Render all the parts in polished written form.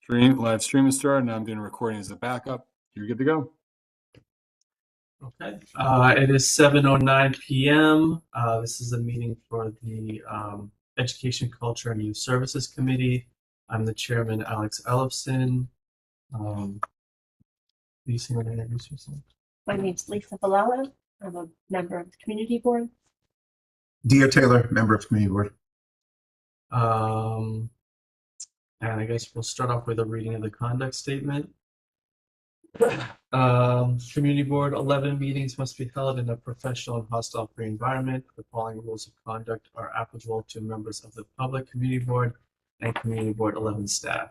Live stream is started. Now I'm doing a recording as a backup. You're good to go. Okay. It is 7:09 p.m. This is a meeting for the Education, Culture, and Youth Services Committee. I'm the chairman, Alex Ellefson. Lisa, you want to introduce yourself? My name's Lisa Valella. I'm a member of the community board. Dia Taylor, member of the community board. And I guess we'll start off with a reading of the conduct statement. Community board, 11 meetings must be held in a professional and hostile-free environment. The following rules of conduct are applicable to members of the public community board and community board 11 staff.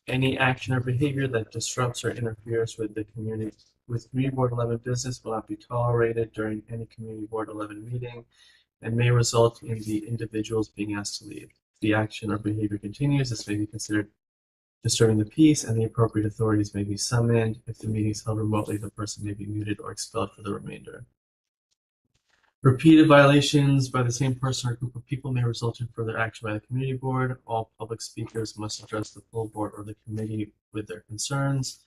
Any action or behavior that disrupts or interferes with community board 11 business will not be tolerated during any community board 11 meeting and may result in the individuals being asked to leave. If the action or behavior continues, this may be considered disturbing the peace, and the appropriate authorities may be summoned. If the meeting is held remotely, the person may be muted or expelled for the remainder. Repeated violations by the same person or group of people may result in further action by the community board. All public speakers must address the full board or the committee with their concerns.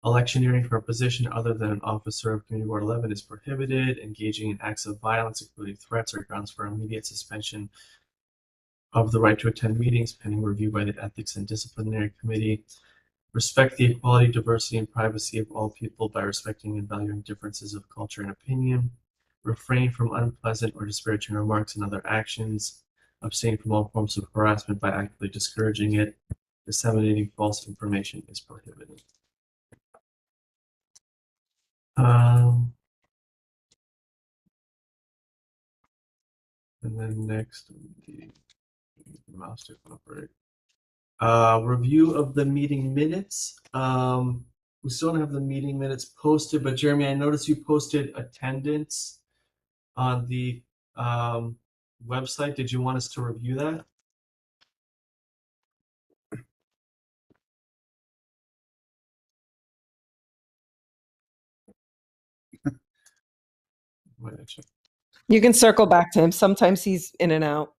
Electioneering for a position other than an officer of Community Board 11 is prohibited. Engaging in acts of violence, including threats, are grounds for immediate suspension of the right to attend meetings pending review by the Ethics and Disciplinary Committee. Respect the equality, diversity, and privacy of all people by respecting and valuing differences of culture and opinion. Refrain from unpleasant or disparaging remarks and other actions. Abstain from all forms of harassment by actively discouraging it. Disseminating false information is prohibited. And then next, mouse to operate. Review of the meeting minutes. We still don't have the meeting minutes posted, but Jeremy, I noticed you posted attendance on the website. Did you want us to review that? You can circle back to him. Sometimes he's in and out.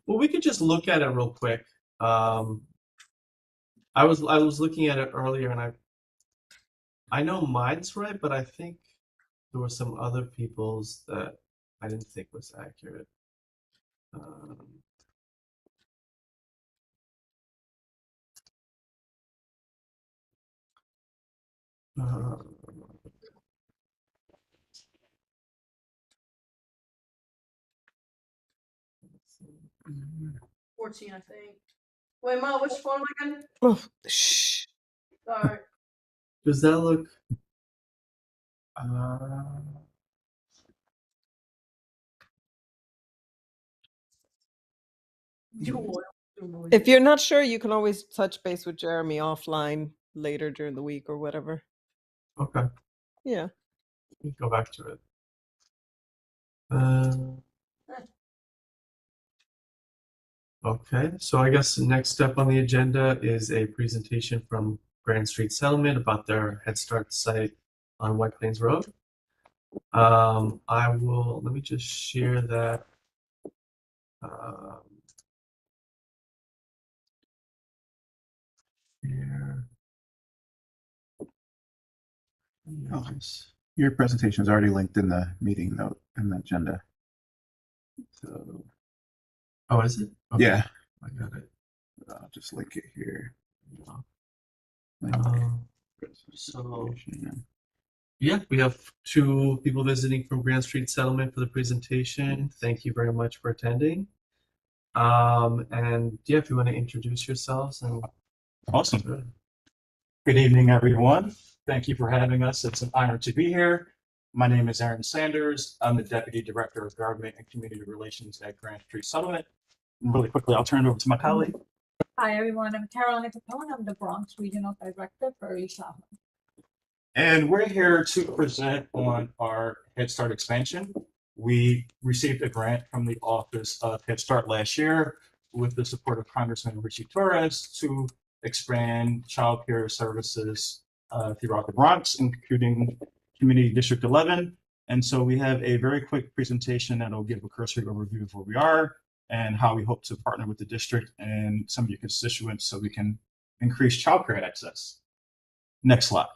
Well, we could just look at it real quick. I was looking at it earlier, and I know mine's right, but I think there were some other people's that I didn't think was accurate. $14, I think. Wait, Ma, which phone again? Oh, shh. Sorry. Does that look? If you're not sure, you can always touch base with Jeremy offline later during the week or whatever. Okay. Yeah. Go back to it. Okay, so I guess the next step on the agenda is a presentation from Grand Street Settlement about their Head Start site on White Plains Road. Let me just share that. Here. Yes. Your presentation is already linked in the meeting note in the agenda. So, oh, is it? Okay. Yeah. I got it. I'll just link it here. So, yeah, we have two people visiting from Grand Street Settlement for the presentation. Thank you very much for attending. And yeah, if you want to introduce yourselves. Awesome. Good evening, everyone. Thank you for having us. It's an honor to be here. My name is Aaron Sanders. I'm the Deputy Director of Government and Community Relations at Grand Street Settlement. And really quickly, I'll turn it over to my colleague. Hi, everyone. I'm Carolina Capone. I'm the Bronx Regional Director for East Harlem. And we're here to present on our Head Start expansion. We received a grant from the Office of Head Start last year with the support of Congressman Richie Torres to expand child care services throughout the Bronx, including Community District 11. And so we have a very quick presentation that'll give a cursory overview of where we are and how we hope to partner with the district and some of your constituents so we can increase childcare access. Next slide.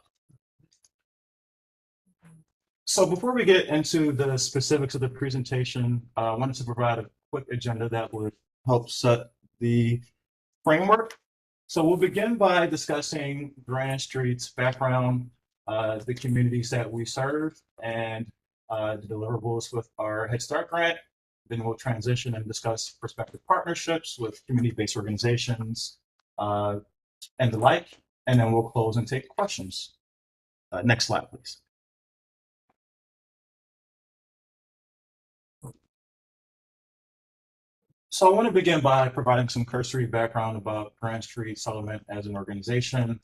So before we get into the specifics of the presentation, I wanted to provide a quick agenda that would help set the framework. So we'll begin by discussing Grand Street's background, the communities that we serve, and the deliverables with our Head Start grant. Then we'll transition and discuss prospective partnerships with community-based organizations and the like. And then we'll close and take questions. Next slide, please. So I want to begin by providing some cursory background about Grand Street Settlement as an organization.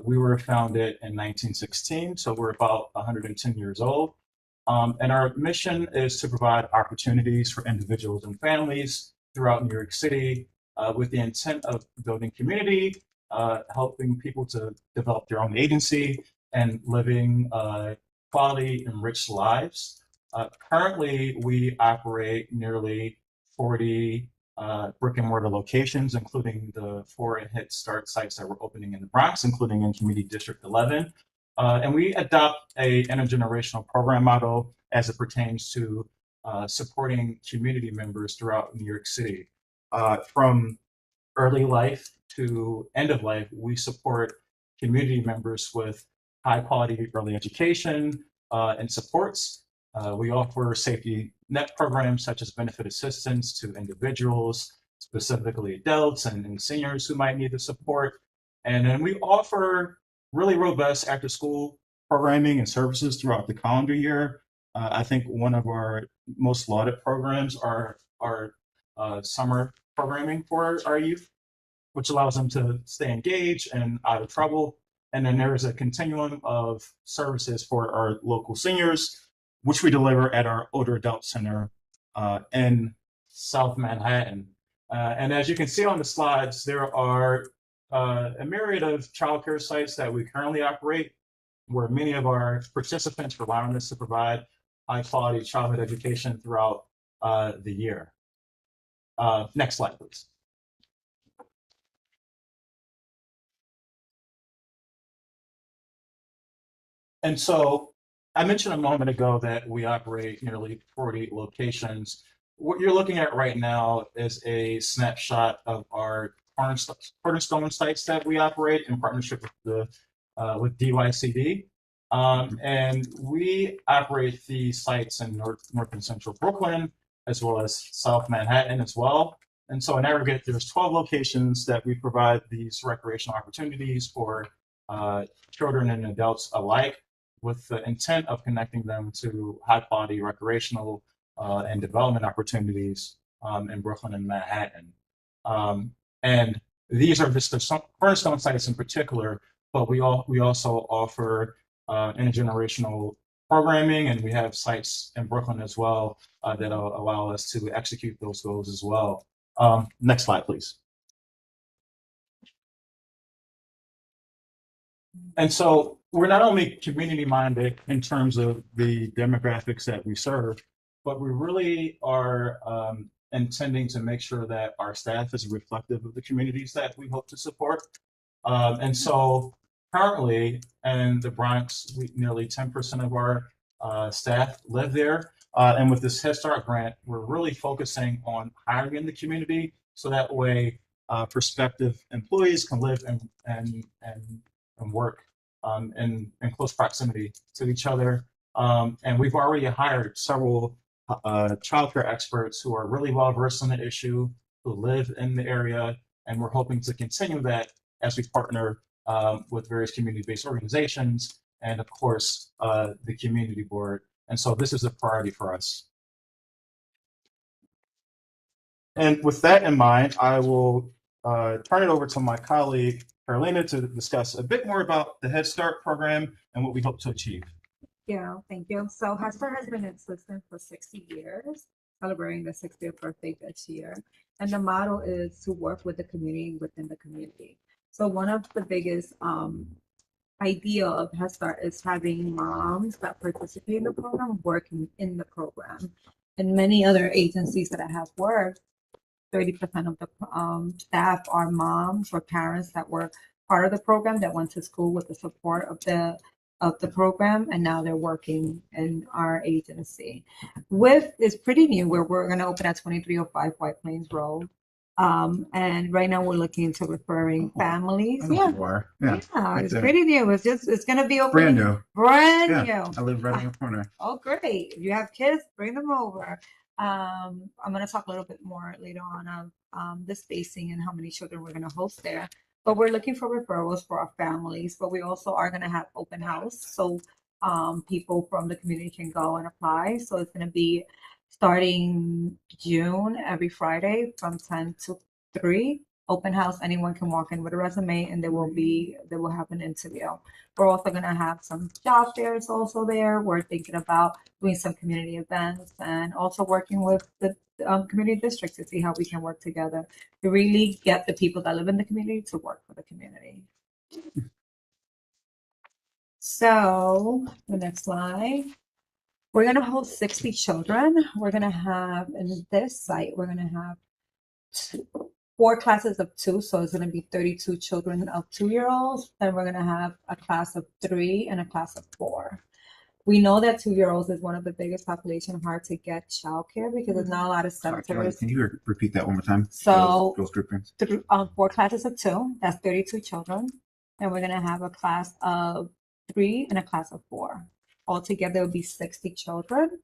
We were founded in 1916, so we're about 110 years old. And our mission is to provide opportunities for individuals and families throughout New York City with the intent of building community, helping people to develop their own agency, and living quality, enriched lives. Currently, we operate nearly 40 brick and mortar locations, including the 4 Head Start sites that we're opening in the Bronx, including in Community District 11. And we adopt a intergenerational program model as it pertains to supporting community members throughout New York City. From early life to end of life, we support community members with high quality early education and supports. We offer safety net programs such as benefit assistance to individuals, specifically adults and seniors who might need the support. And then we offer really robust after school programming and services throughout the calendar year. I think one of our most lauded programs are our summer programming for our youth, which allows them to stay engaged and out of trouble. And then there is a continuum of services for our local seniors, which we deliver at our Older Adult Center in South Manhattan. And as you can see on the slides, there are a myriad of childcare sites that we currently operate, where many of our participants rely on us to provide high quality childhood education throughout the year. Next slide, please. And so I mentioned a moment ago that we operate nearly 40 locations. What you're looking at right now is a snapshot of our cornerstone sites that we operate in partnership with DYCD. And we operate the sites in North and Central Brooklyn, as well as South Manhattan as well. And so in aggregate, there's 12 locations that we provide these recreational opportunities for children and adults alike, with the intent of connecting them to high quality recreational and development opportunities in Brooklyn and Manhattan. And these are just the cornerstone sites in particular, but we also offer intergenerational programming, and we have sites in Brooklyn as well that allow us to execute those goals as well. Next slide, please. And so we're not only community minded in terms of the demographics that we serve, but we really are intending to make sure that our staff is reflective of the communities that we hope to support. And so currently in the Bronx, nearly 10% of our staff live there. And with this Head Start grant, we're really focusing on hiring in the community, so that way prospective employees can live and work in close proximity to each other. And we've already hired several childcare experts who are really well versed on the issue, who live in the area, and we're hoping to continue that as we partner with various community-based organizations and, of course, the community board. And so this is a priority for us. And with that in mind, I will turn it over to my colleague, Carolina, to discuss a bit more about the Head Start program and what we hope to achieve. Yeah, thank you. So Head Start has been in existence for 60 years, celebrating the 60th birthday this year. And the model is to work with the community within the community. So one of the biggest idea of Head Start is having moms that participate in the program working in the program. And many other agencies that I have worked, 30% of the staff are moms or parents that were part of the program that went to school with the support of the program, and now they're working in our agency. With it's pretty new. We're going to open at 2305 White Plains Road. And right now we're looking into referring families. I know Yeah. who you are. Yeah. Yeah, right it's there. pretty new. It's gonna be open. Brand new. Brand Yeah. new. I live right on the corner. Oh, great. If you have kids, bring them over. I'm gonna talk a little bit more later on of the spacing and how many children we're gonna host there. But we're looking for referrals for our families, but we also are gonna have open house. So people from the community can go and apply. So it's gonna be starting June every Friday from 10 to 3. Open house, anyone can walk in with a resume and they will have an interview. We're also gonna have some job fairs also there. We're thinking about doing some community events and also working with the community districts to see how we can work together to really get the people that live in the community to work for the community. So the next slide. We're gonna host 60 children. We're gonna have in this site, we're gonna have 4 classes of 2, so it's going to be 32 children of 2-year-olds. Then we're going to have a class of 3 and a class of 4. We know that 2-year-olds is one of the biggest population hard to get childcare because there's not a lot of Sorry, centers. can you repeat that one more time? So- those groupings. 4 classes of 2, that's 32 children. And we're going to have a class of 3 and a class of 4. Altogether, it'll be 60 children.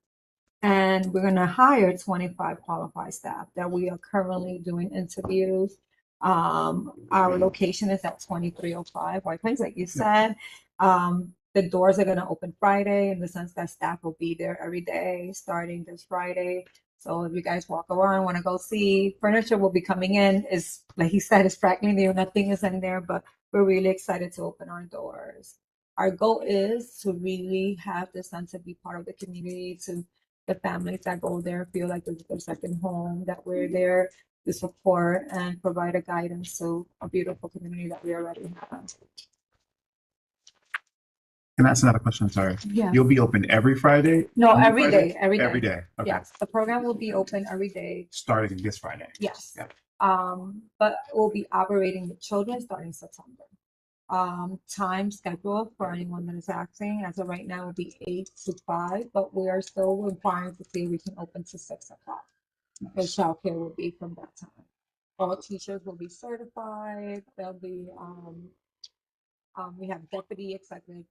And we're going to hire 25 qualified staff that we are currently doing interviews. Our location is at 2305 White Plains, like you said. The doors are going to open Friday in the sense that staff will be there every day starting this Friday. So if you guys walk around, want to go see, furniture will be coming in. Is like he said, it's practically new. Nothing is in there, but we're really excited to open our doors. Our goal is to really have the sense of be part of the community, to the families that go there feel like it's their second home, that we're there to support and provide a guidance to a beautiful community that we already have. Can I ask another question? I'm sorry. Yeah. You'll be open every Friday? No, Only every Friday? day, every day. Every day. Okay. Yes, the program will be open every day. Starting this Friday. Yes. Yeah. But we'll be operating with children starting September. Time schedule for anyone that is asking, as of right now, will be 8 to 5, but we are still inquiring to see if we can open to 6 o'clock. Because childcare will be from that time. All teachers will be certified. There'll be we have deputy executive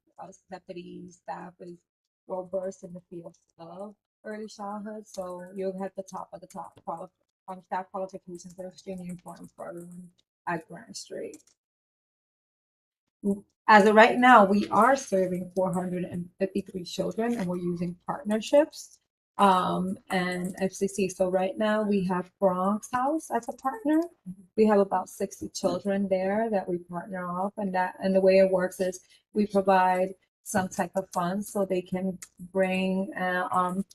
deputy staff is well versed in the field of early childhood, so you'll have the top of the top staff qualifications that are extremely important for everyone at Grant Street. As of right now, we are serving 453 children and we're using partnerships and FCC. So right now we have Bronx House as a partner. We have about 60 children there that we partner off, and the way it works is we provide some type of funds so they can bring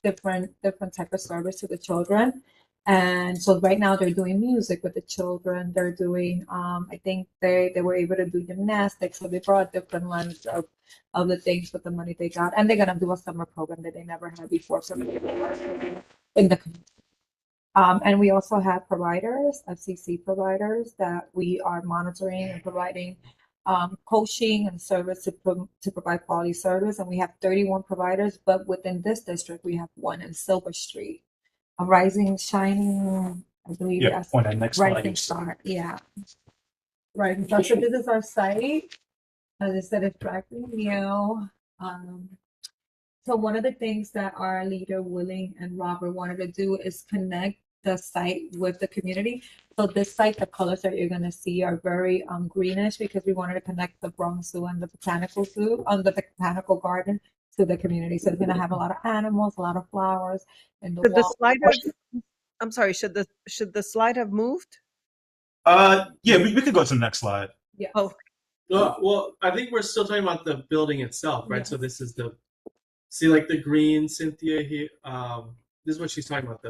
different type of service to the children. And so right now they're doing music with the children. They're doing, I think they were able to do gymnastics. So they brought different lines of the things with the money they got. And they're going to do a summer program that they never had before. So in the community. And we also have providers, FCC providers that we are monitoring and providing coaching and service to provide quality service. And we have 31 providers, but within this district, we have one in Silver Street. A rising, shining, I believe Yeah, that's on that next slide. rising star. Yeah. Rising star. So this is our site. As I said, it's practically new. So one of the things that our leader, Willing and Robert, wanted to do is connect the site with the community. So this site, the colors that you're gonna see are very greenish because we wanted to connect the Bronx Zoo and the botanical zoo under the botanical garden to the community. So it's gonna have a lot of animals, a lot of flowers, and Should the slide have, I'm sorry, should the slide have moved? Yeah, we could go to the next slide. Yeah. Oh, Well, I think we're still talking about the building itself, right? Yes. So this is see like the green Cynthia here. This is what she's talking about,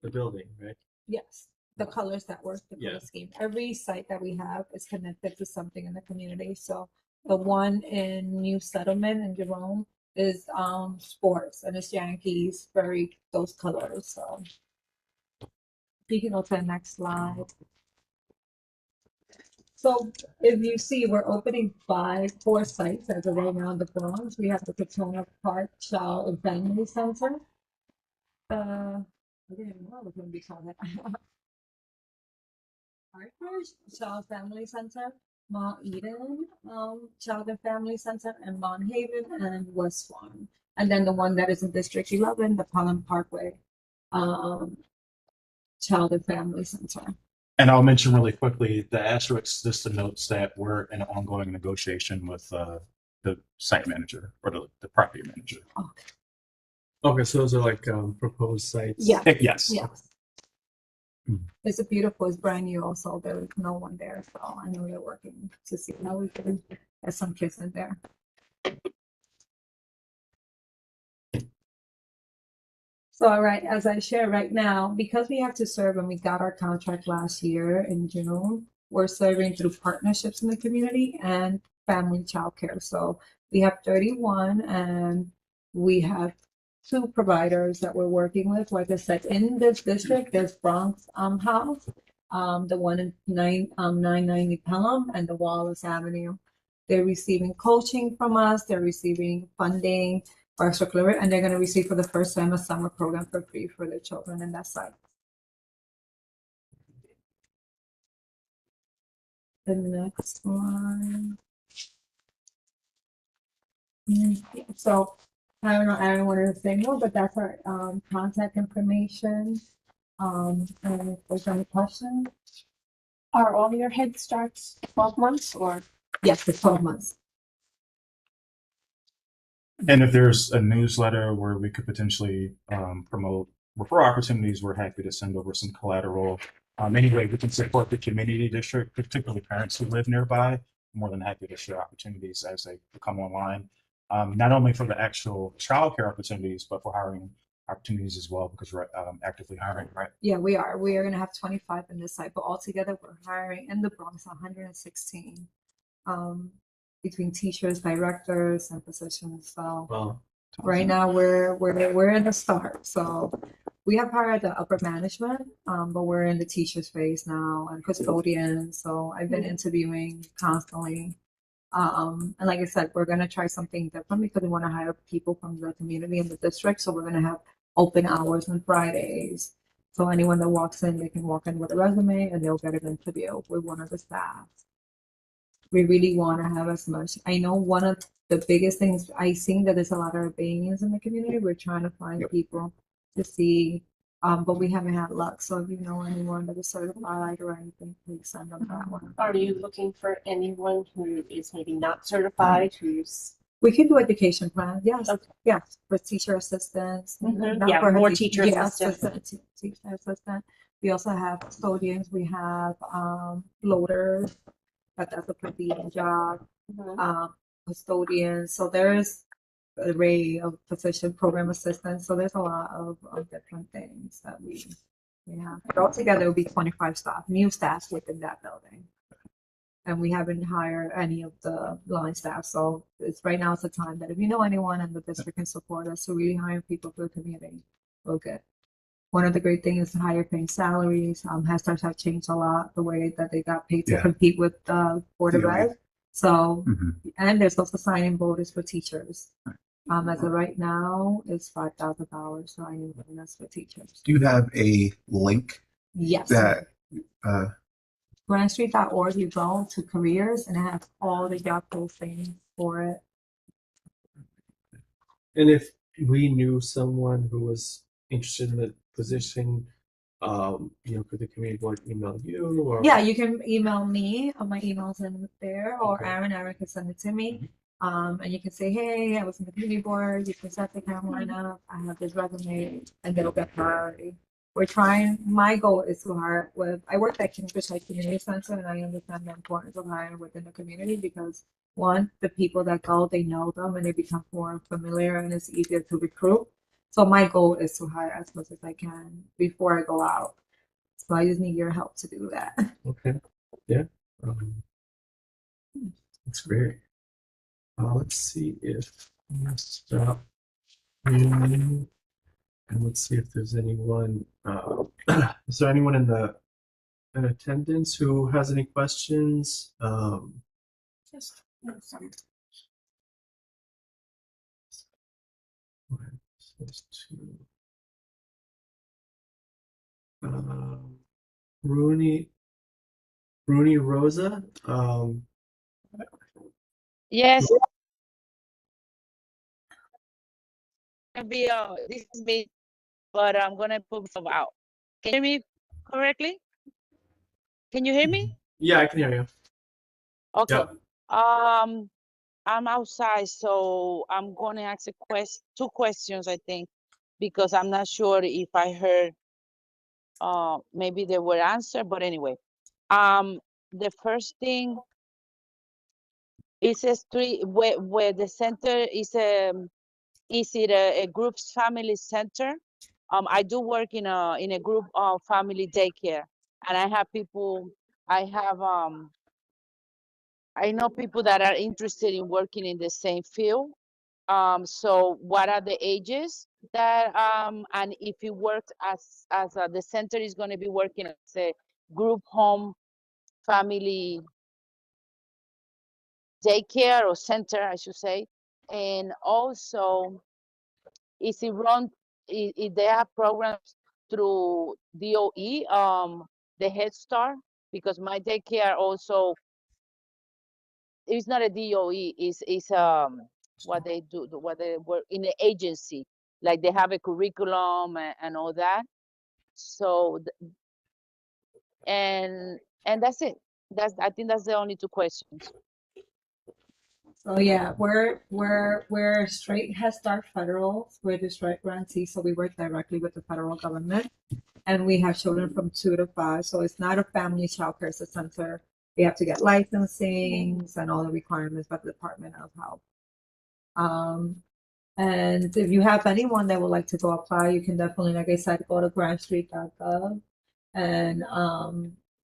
the building, right? Yes, the colors that work, the color Yeah. scheme. Every site that we have is connected to something in the community. So the one in New Settlement in Jerome is sports, and it's Yankees, very those colors. So You can go to the next slide. So if you see, we're opening four sites as of right now in the Bronx. We have the Potomac Park Child and Family Center. I didn't know it was gonna be called that. Hartford Child Family Center, Mount Eden, Child and Family Center, and Mount Haven and West Swan. And then the one that is in District 11, the Pelham Parkway, Child and Family Center. And I'll mention really quickly, the asterisk just denotes that we're in ongoing negotiation with the site manager or the property manager. Okay, so those are like proposed sites. Yeah. Yes. Yes. It's a beautiful, it's brand new also. There is no one there. So I know they're working to see how we can get some kids in there. So, all right, as I share right now, because we have to serve and we got our contract last year in June, we're serving through partnerships in the community and family childcare. So we have 31 and we have 2 providers that we're working with. Like I said, in this district, there's Bronx House, the one in 990 Pelham and the Wallace Avenue. They're receiving coaching from us. They're receiving funding for extracurricular, and they're going to receive for the first time a summer program for free for their children in that site. The next one. So I don't know, I don't want to say more, but that's our contact information. And if there's any questions, Are all your Head Starts 12 months or? yes, for 12 months. And if there's a newsletter where we could potentially promote referral opportunities, we're happy to send over some collateral. Anyway, we can support the community district, particularly parents who live nearby. More than happy to share opportunities as they come online. Not only for the actual childcare opportunities, but for hiring opportunities as well, because we're actively hiring, right? Yeah, we are. We are going to have 25 in this site, but altogether we're hiring in the Bronx 116 between teachers, directors, and positions. So Well, right now we're in the start. So we have hired the upper management, but we're in the teachers phase now and custodians. So I've been interviewing constantly. And like I said, we're gonna try something different because we want to hire people from the community in the district. So we're gonna have open hours on Fridays. So anyone that walks in, they can walk in with a resume and they'll get an interview with one of the staff. We really want to have as much. I know one of the biggest things I think that there's a lot of Albanians in the community. We're trying to find people to see, but we haven't had luck. So if you know anyone that is certified or anything, please send them that one. Are you looking for anyone who is maybe not certified, who's? We can do education plan, yes, Okay. yes, for teacher assistants. Mhm. not Yeah, for more teach- teacher yeah, assistants. Teacher assistant. We also have custodians, we have loaders, but that's a pretty job, custodians. So there's an array of position program assistants. So there's a lot of different things that we have. But altogether, it will be 25 staff, new staff within that building. And we haven't hired any of the line staff. So it's right now it's the time that if you know anyone in the district can support us, so really hiring people for the community, we're good. One of the great things is higher paying salaries. Head Starts have changed a lot, the way that they got paid to Yeah. compete with the Board of Yeah, Ed. So, Mhm. and there's also signing bonus for teachers. As of right now, it's $5,000 signing bonus for teachers. Do you have a link Yes. that, grandstreet.org, you go to careers and it has all the job postings for it. and if we knew someone who was interested in the position, could the community board email you or? Yeah, you can email me. My email's in there, or Okay. Aaron can send it to me. And you can say, hey, I was in the community board. You can set the timeline up. I have this resume, and they'll get priority. We're trying. My goal is to hire with. I work at Kingfish Lake Community Center, and I understand the importance of hiring within the community because one, the people that go, they know them, and they become more familiar, and it's easier to recruit. So my goal is to hire as much as I can before I go out. So I just need your help to do that. Okay, yeah. That's great. Let's see if. And let's see if there's anyone, is there anyone in attendance who has any questions? Just, some. Okay, so there's two. Rooney Rosa, Yes. This is me, but I'm gonna put myself out. Can you hear me correctly? Can you hear me? yeah, I can hear you. Okay. Yep. I'm outside, so I'm gonna ask two questions, I think, because I'm not sure if I heard. Maybe they were answered, but anyway. The first thing is a street where the center is it a group's family center? I do work in a group of family daycare, and I have people. I know people that are interested in working in the same field. So what are the ages that and if it works as the center is going to be working as a group home family daycare or center, I should say, and also is it run? If they have programs through DOE, the Head Start, because my daycare also it's not a DOE, is what they do, what they work in the agency, like they have a curriculum and all that. So and that's it. I think that's the only two questions. So yeah, we're straight Head Start federal. We're the straight grantee, so we work directly with the federal government, and we have children from 2 to 5. So it's not a family child care center. We have to get licensing and all the requirements by the Department of Health. And if you have anyone that would like to go apply, you can definitely, like I said, go to grantstreet.gov and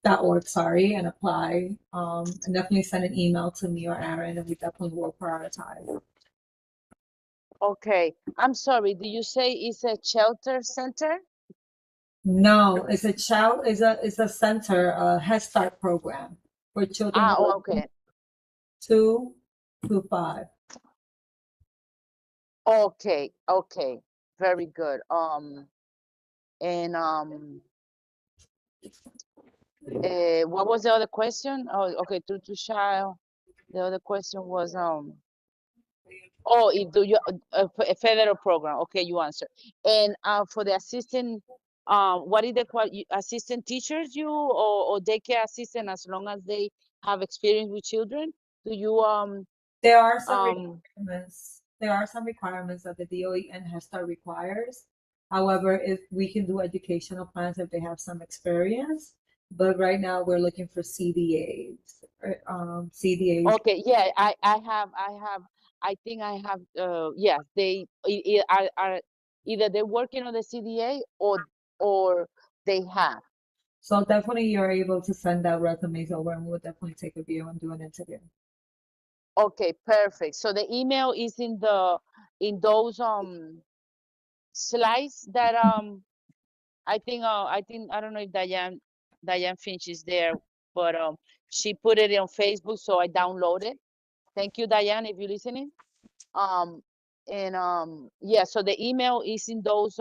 .org, sorry, and apply. And definitely send an email to me or Aaron, and we definitely will prioritize. Okay, I'm sorry. Do you say it's a shelter center? No, it's a child. It's a center, a Head Start program for children. Okay. 2 to 5. Okay, very good. And what was the other question? Oh, okay, to child. The other question was do you a federal program? Okay, you answered. And for the assistant, what is the assistant teachers or daycare assistant as long as they have experience with children? Do you There are some requirements. There are some requirements that the DOE and Head Start requires. However, if we can do educational plans if they have some experience, but right now we're looking for CDAs. CDAs. Okay, yeah, I think I have yeah, they are either they're working on the CDA or they have. So definitely you're able to send out resumes over and we'll definitely take a view and do an interview. Okay, perfect. So the email is in those slides that I think I don't know if Diane Finch is there, but she put it on Facebook, so I downloaded. Thank you, Diane, if you're listening. Yeah, so the email is in those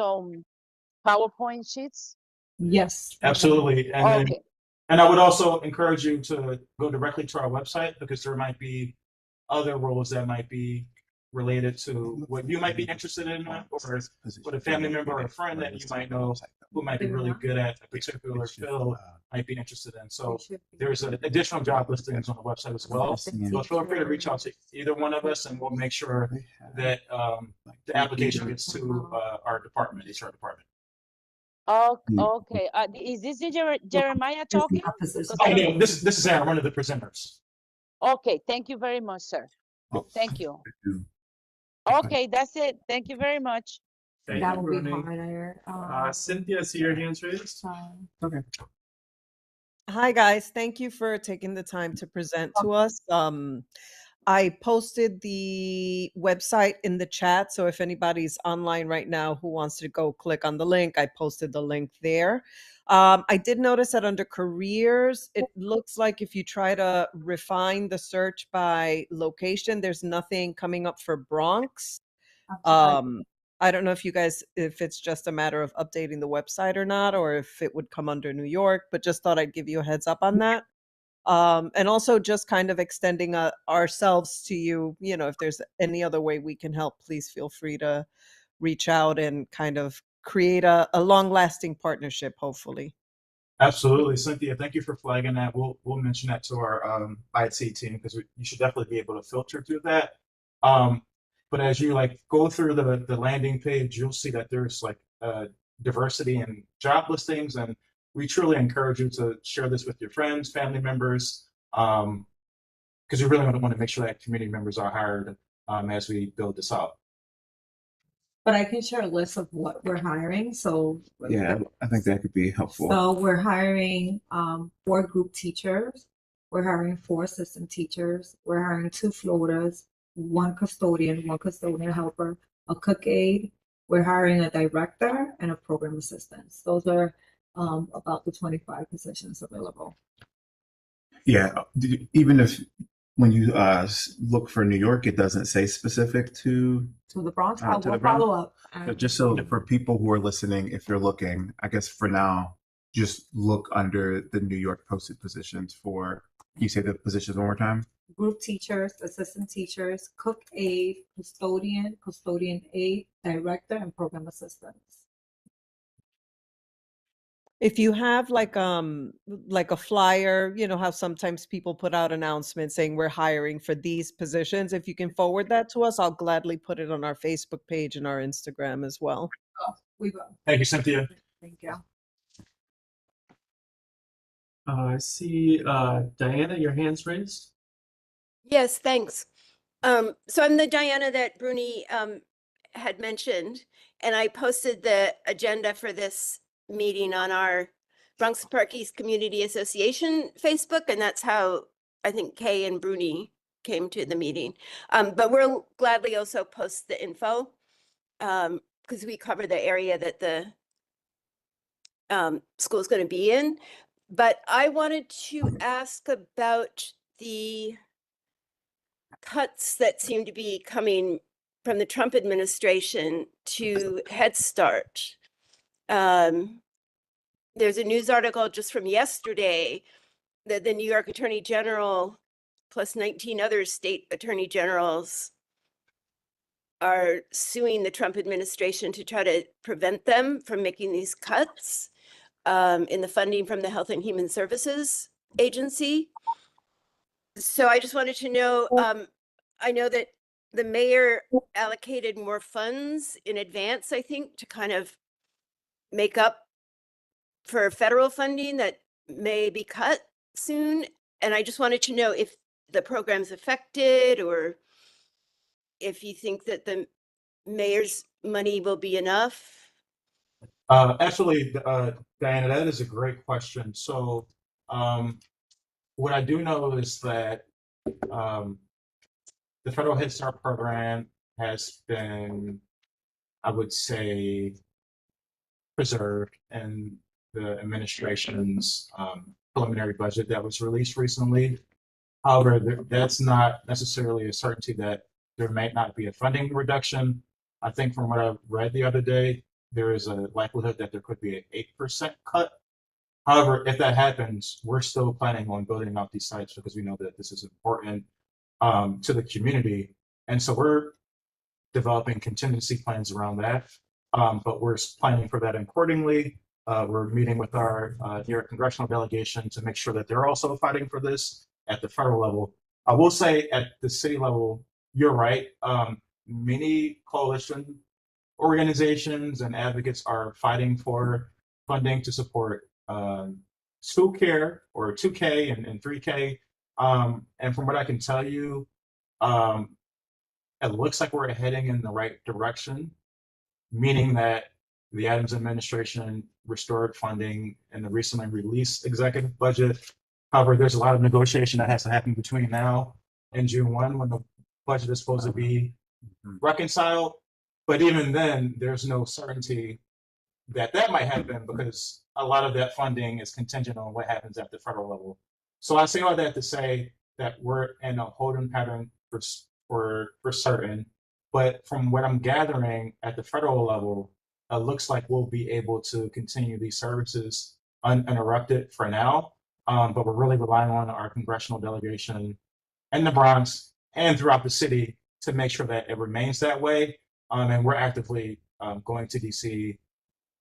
PowerPoint sheets. Yes. Absolutely. And then, Okay. and I would also encourage you to go directly to our website because there might be other roles that might be related to what you might be interested in, or what a family member or a friend that you might know who might be really good at a particular field might be interested in. So there's additional job listings on the website as well. So feel free to reach out to either one of us and we'll make sure that the application gets to our department, HR department. Okay. Is this Jeremiah talking? Oh, no, this is Aaron, one of the presenters. Okay, thank you very much, sir. Thank you. Okay, that's it. Thank you very much. Thank That you, will be Rooney. harder. Cynthia, I see your hands raised. Okay. Hi, guys. Thank you for taking the time to present to us. I posted the website in the chat. So if anybody's online right now who wants to go click on the link, I posted the link there. I did notice that under careers, it looks like if you try to refine the search by location, there's nothing coming up for Bronx. I don't know if if it's just a matter of updating the website or not, or if it would come under New York, but just thought I'd give you a heads up on that. And also just kind of extending ourselves to you, if there's any other way we can help, please feel free to reach out and kind of create a long-lasting partnership, hopefully. Absolutely, Cynthia. Thank you for flagging that. We'll mention that to our IT team because you should definitely be able to filter through that. But as you go through the landing page, you'll see that there's diversity in job listings, and we truly encourage you to share this with your friends, family members, because we really want to make sure that community members are hired as we build this out. But I can share a list of what we're hiring. So Yeah, I think that could be helpful. So we're hiring 4 group teachers. We're hiring 4 assistant teachers. We're hiring 2 floaters, 1 custodian helper, a cook aide. We're hiring a director and a program assistant. Those are about the 25 positions available. Yeah, even if when you look for New York, it doesn't say specific to the Bronx. to the We'll Bronx. follow up. But just so for people who are listening, if you're looking, I guess for now, just look under the New York posted positions for, can you say the positions one more time? Group teachers, assistant teachers, cook aide, custodian aide, director, and program assistants. If you have like a flyer, how sometimes people put out announcements saying we're hiring for these positions, if you can forward that to us, I'll gladly put it on our Facebook page and our Instagram as well. Oh, we will. Thank you, Cynthia. Thank you. I see Diana, your hand's raised. Yes, thanks. So I'm the Diana that Bruni had mentioned, and I posted the agenda for this meeting on our Bronx Park East Community Association Facebook, and that's how I think Kay and Bruni came to the meeting. But we'll gladly also post the info because we cover the area that the school is going to be in. But I wanted to ask about the cuts that seem to be coming from the Trump administration to Head Start. There's a news article just from yesterday that the New York Attorney General plus 19 other state attorney generals are suing the Trump administration to try to prevent them from making these cuts in the funding from the Health and Human Services Agency. So I just wanted to know, I know that the mayor allocated more funds in advance, I think, to kind of make up for federal funding that may be cut soon. And I just wanted to know if the program's affected or if you think that the mayor's money will be enough. Actually, Diana, that is a great question. So what I do know is that the federal Head Start program has been, I would say, preserved in the administration's preliminary budget that was released recently. However, that's not necessarily a certainty that there might not be a funding reduction. I think from what I read the other day, there is a likelihood that there could be an 8% cut. However, if that happens, we're still planning on building out these sites because we know that this is important to the community. And so we're developing contingency plans around that, but we're planning for that accordingly. We're meeting with our New York congressional delegation to make sure that they're also fighting for this at the federal level. I will say at the city level, you're right. Many coalition organizations and advocates are fighting for funding to support school care or 2K and 3K. And from what I can tell you, it looks like we're heading in the right direction, meaning that the Adams administration restored funding in the recently released executive budget. However, there's a lot of negotiation that has to happen between now in June 1 when the budget is supposed to be Mhm. reconciled. But even then, there's no certainty that that might happen because a lot of that funding is contingent on what happens at the federal level. So I say all that to say that we're in a holding pattern for certain. But from what I'm gathering at the federal level, it looks like we'll be able to continue these services uninterrupted for now. But we're really relying on our congressional delegation in the Bronx and throughout the city to make sure that it remains that way. And we're actively going to DC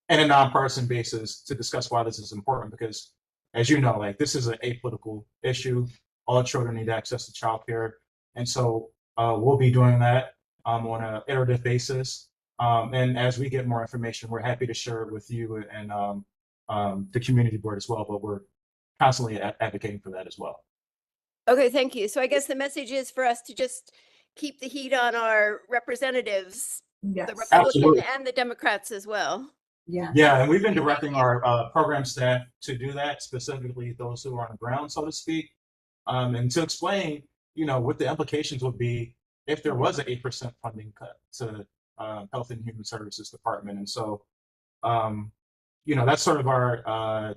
in a nonpartisan basis to discuss why this is important because, as you know, like this is an apolitical issue. All children need access to childcare, and so we'll be doing that on an iterative basis. And as we get more information, we're happy to share it with you and the community board as well. But we're constantly advocating for that as well. Okay, thank you. So I guess the message is for us to just keep the heat on our representatives, Yes. the Republican Absolutely. and the Democrats as well. Yes. Yeah, and we've been directing our program staff to do that, specifically those who are on the ground, so to speak, and to explain, what the implications would be if there was an 8% funding cut to Health and Human Services Department. And so, that's sort of our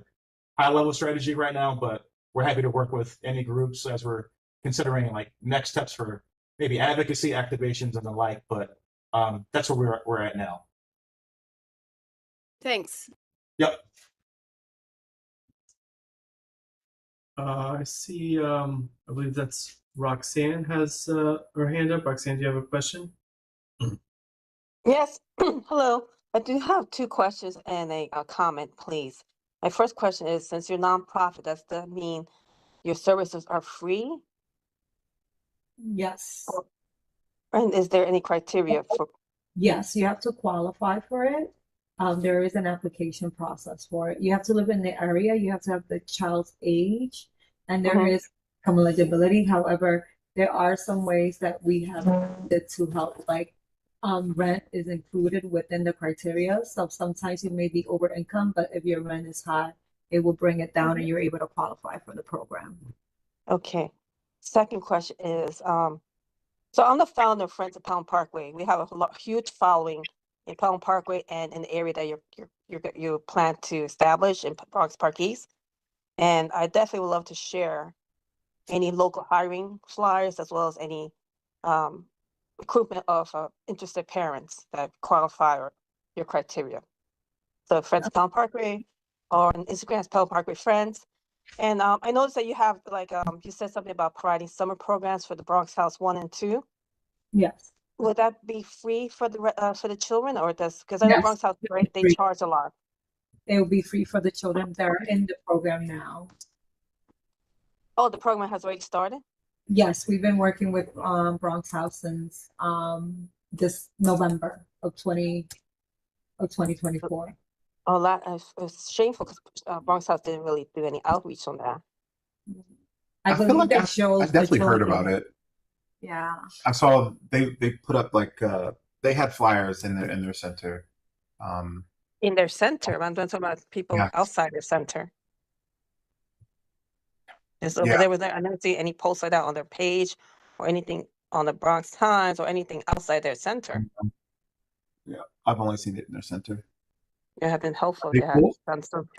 high-level strategy right now, but we're happy to work with any groups as we're considering like next steps for maybe advocacy activations and the like, but that's where we're at now. Thanks. Yep. I see, I believe that's Roxanne has her hand up. Roxanne, do you have a question? Yes, hello. I do have two questions and a comment, please. My first question is, since you're nonprofit, does that mean your services are free? Yes. And is there any criteria for? Yes, you have to qualify for it. There is an application process for it. You have to live in the area, you have to have the child's age, and there Mhm. is some eligibility. However, there are some ways that we have to help, like rent is included within the criteria. So sometimes you may be over income, but if your rent is high, it will bring it down and you're able to qualify for the program. Okay. Second question is, so I'm the founder of Friends of Pelham Parkway. We have a huge following in Pelham Parkway and in the area that you plan to establish in Bronx Park East. And I definitely would love to share any local hiring flyers as well as any recruitment of interested parents that qualify or your criteria. So Friends of Pelham Parkway or on Instagram, it's Pelham Parkway Friends. And I noticed that you have you said something about providing summer programs for the Bronx House 1 and 2. Yes. Would that be free for the children, or because I know Yes. Bronx House, right, they Free. charge a lot. It will be free for the children that are in the program now. Oh, the program has already started? Yes, we've been working with Bronx House since this November of 2024. Oh, that it's shameful because Bronx House didn't really do any outreach on that. I feel believe like that shows I the definitely heard children. about it. Yeah. I saw they put up like they had flyers in their center. In their center, I'm talking about people Yeah. outside their center. And so, Yeah. but they were there. I never see any posts like that on their page or anything on the Bronx Times or anything outside their center. Yeah, I've only seen it in their center. It have been helpful. They They have cool? done some.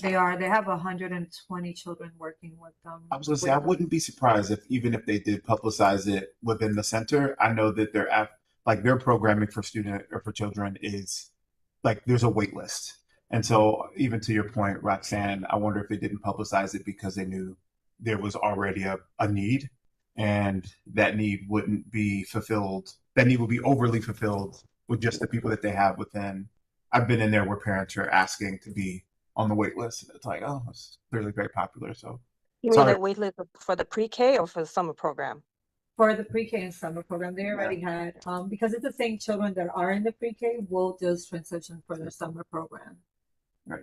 They have 120 children working with them. I was gonna say I wouldn't be surprised even if they did publicize it within the center. I know that their programming for children is like there's a wait list. And so even to your point, Roxanne, I wonder if they didn't publicize it because they knew there was already a need and that need wouldn't be fulfilled. That need would be overly fulfilled with just the people that they have within. I've been in there where parents are asking to be on the wait list. It's like, oh, it's clearly very popular. So You mean sorry. the wait list for the pre-K or for the summer program? For the pre-K and summer program, they already had, because it's the same children that are in the pre-K, will just transition for their summer program. Right.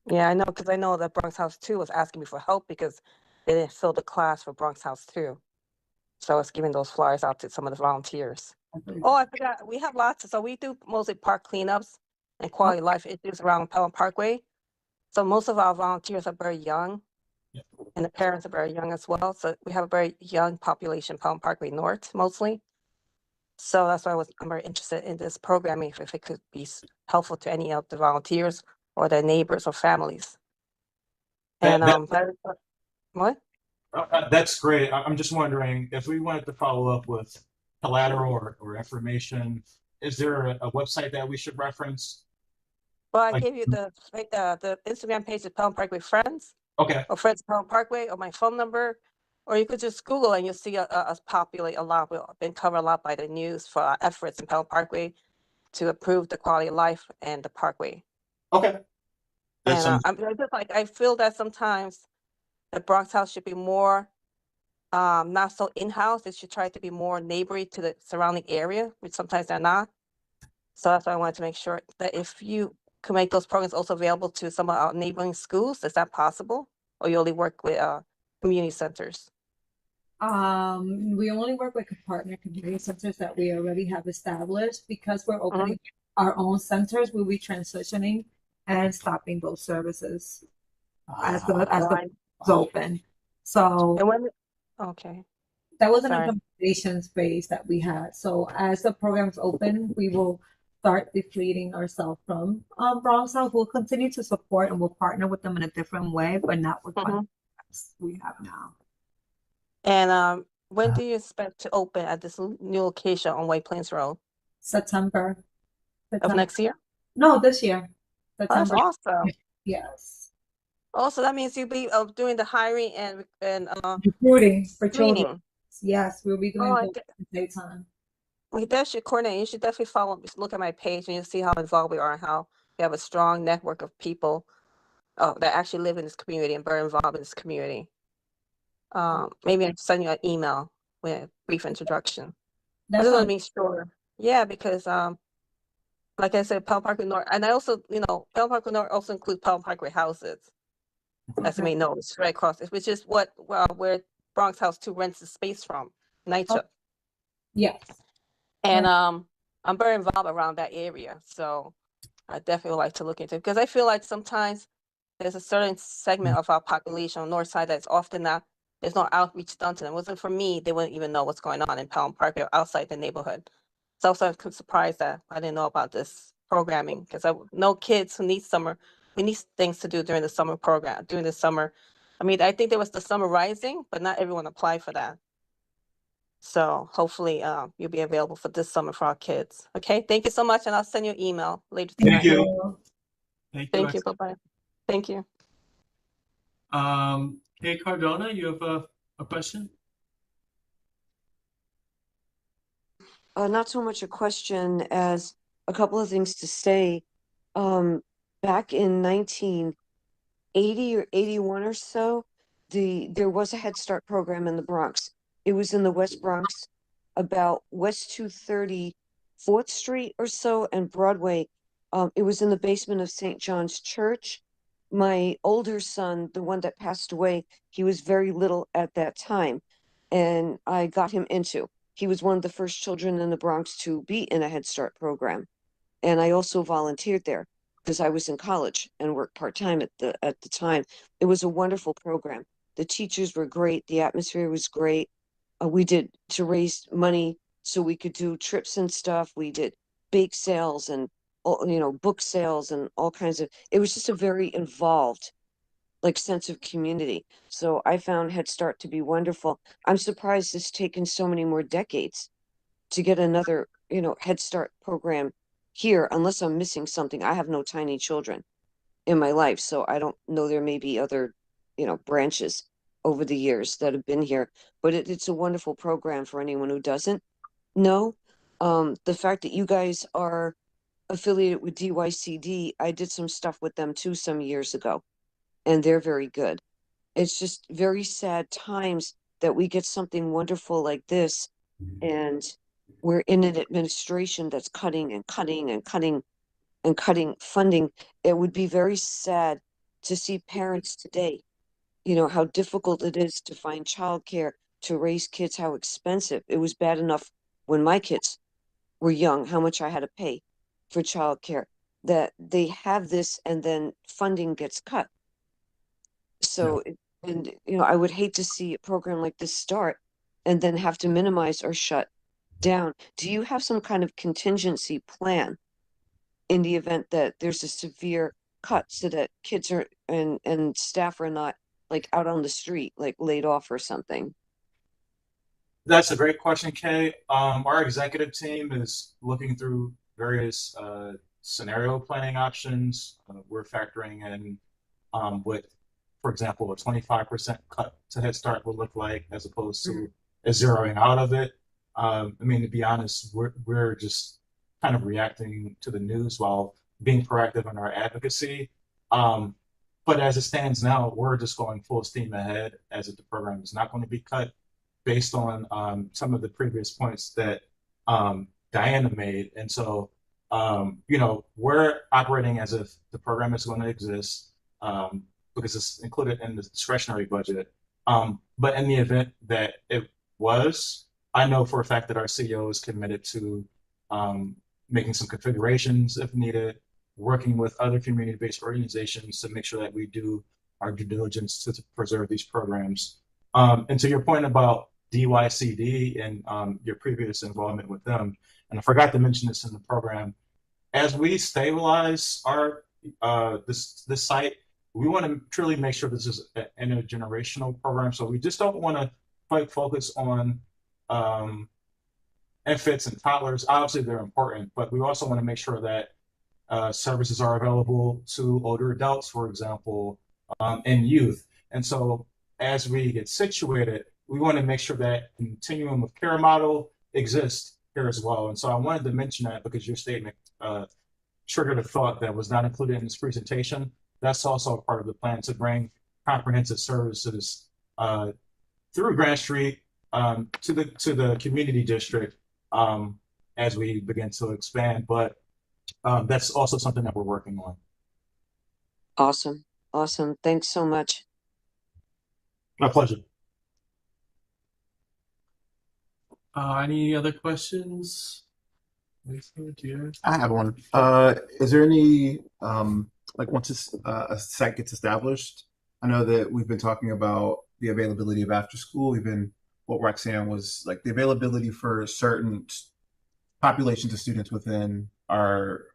Yeah, I know, because I know that Bronx House 2 was asking me for help because they didn't fill the class for Bronx House 2. So I was giving those flyers out to some of the volunteers. Oh, I forgot. We have lots. So we do mostly park cleanups and quality of life issues around Pelham Parkway. So most of our volunteers are very young. and the parents are very young as well. So we have a very young population, Pelham Parkway North mostly. So that's why I'm very interested in this programming, if it could be helpful to any of the volunteers or their neighbors or families. That- And that- what? That's great. I'm just wondering if we wanted to follow up with collateral or information, is there a website that we should reference? Well, I Like- gave you the Instagram page of Pelham Parkway Friends, Okay, or Friends of Pelham Parkway, or my phone number, or you could just Google and you'll see us populate a lot. We've been covered a lot by the news for our efforts in Pelham Parkway to improve the quality of life and the Parkway. okay. That And sounds- I'm just like, I feel that sometimes the Bronx House should be more, not so in-house. It should try to be more neighboring to the surrounding area, which sometimes they're not. So that's why I wanted to make sure that if you could make those programs also available to some of our neighboring schools, is that possible? Or you only work with community centers? We only work with partner community centers that we already have established because we're opening our own centers. We'll be transitioning and stopping those services as the is open. So And when, okay. that was an Sorry. implementation phase that we had. So as the program's open, we will start depleting ourselves from Bronx House. We'll continue to support and we'll partner with them in a different way, but not with what we have now. And when do you expect to open at this new location on White Plains Road? September. Of next year? No, this year. Oh, that's awesome. Yes. Also, that means you'll be doing the hiring and Recruiting for children. screening. Yes, we'll be doing Oh, both at the same time. We that should coordinate. You should definitely look at my page, and you'll see how involved we are and how we have a strong network of people that actually live in this community and very involved in this community. Maybe I'll send you an email with a brief introduction. I just want to be sure. Yeah, because like I said, Pelham Parkway North, and I also, Pelham Parkway North also includes Pelham Parkway houses, as you may know, it's right across, which is where Bronx House 2 rents the space from, NYCHA. Yes. And I'm very involved around that area, so I definitely would like to look into it because I feel like sometimes there's a certain segment of our population on the north side that's often there's no outreach done to them. It wasn't for me, they wouldn't even know what's going on in Pelham Parkway or outside the neighborhood. So I'm surprised that I didn't know about this programming because I know kids who need we need things to do during the summer program, during the summer. I mean, I think there was the Summer Rising, but not everyone applied for that. So hopefully you'll be available for this summer for our kids. Okay, thank you so much, and I'll send you an email later tonight. Thank you. Thank you. Bye-bye. Thank you. Hey, Cardona, you have a question? Not so much a question as a couple of things to say. Back in 1980 or 81 or so, there was a Head Start program in the Bronx. It was in the West Bronx, about West 234th Street or so and Broadway. It was in the basement of St. John's Church. My older son, the one that passed away, he was very little at that time, and I got him into. He was one of the first children in the Bronx to be in a Head Start program. And I also volunteered there because I was in college and worked part-time at the time. It was a wonderful program. The teachers were great. The atmosphere was great. We did to raise money so we could do trips and stuff. We did bake sales and, book sales and all kinds of, it was just a very involved sense of community. So I found Head Start to be wonderful. I'm surprised it's taken so many more decades to get another, Head Start program here, unless I'm missing something. I have no tiny children in my life, so I don't know. There may be other, branches over the years that have been here, but it's a wonderful program for anyone who doesn't know. The fact that you guys are affiliated with DYCD, I did some stuff with them too some years ago, and they're very good. It's just very sad times that we get something wonderful like this, and we're in an administration that's cutting and cutting and cutting and cutting funding. It would be very sad to see parents today, how difficult it is to find childcare, to raise kids, how expensive. It was bad enough when my kids were young, how much I had to pay for childcare, that they have this and then funding gets cut. So And, you know, I would hate to see a program like this start and then have to minimize or shut down. Do you have some kind of contingency plan in the event that there's a severe cut so that kids are and staff are not like out on the street, like laid off or something? That's a great question, Kay. Our executive team is looking through various scenario planning options. We're factoring in what, for example, a 25% cut to Head Start would look like, as opposed to a zeroing out of it. I mean, to be honest, we're just kind of reacting to the news while being proactive in our advocacy. But as it stands now, we're just going full steam ahead, as if the program is not going to be cut, based on some of the previous points that Diana made. And so, you know, we're operating as if the program is going to exist, because it's included in the discretionary budget. But in the event that it was, I know for a fact that our CEO is committed to making some configurations if needed, working with other community-based organizations to make sure that we do our due diligence to preserve these programs. And to your point about DYCD and your previous involvement with them, and I forgot to mention this in the program, as we stabilize our this site, we want to truly make sure this is an intergenerational program. So we just don't want to quite focus on infants and toddlers. Obviously, they're important, but we also want to make sure that services are available to older adults, for example, and youth. And so as we get situated, we want to make sure that continuum of care model exists here as well. And so I wanted to mention that because your statement triggered a thought that was not included in this presentation. That's also a part of the plan to bring comprehensive services through Grant Street to the community district as we begin to expand. But that's also something that we're working on. Awesome. Awesome. Thanks so much. My pleasure. Any other questions? Lisa, do you have? I have one. Is there any like once a site gets established? I know that we've been talking about the availability of after school. Even what Roxanne was like, the availability for certain populations of students within our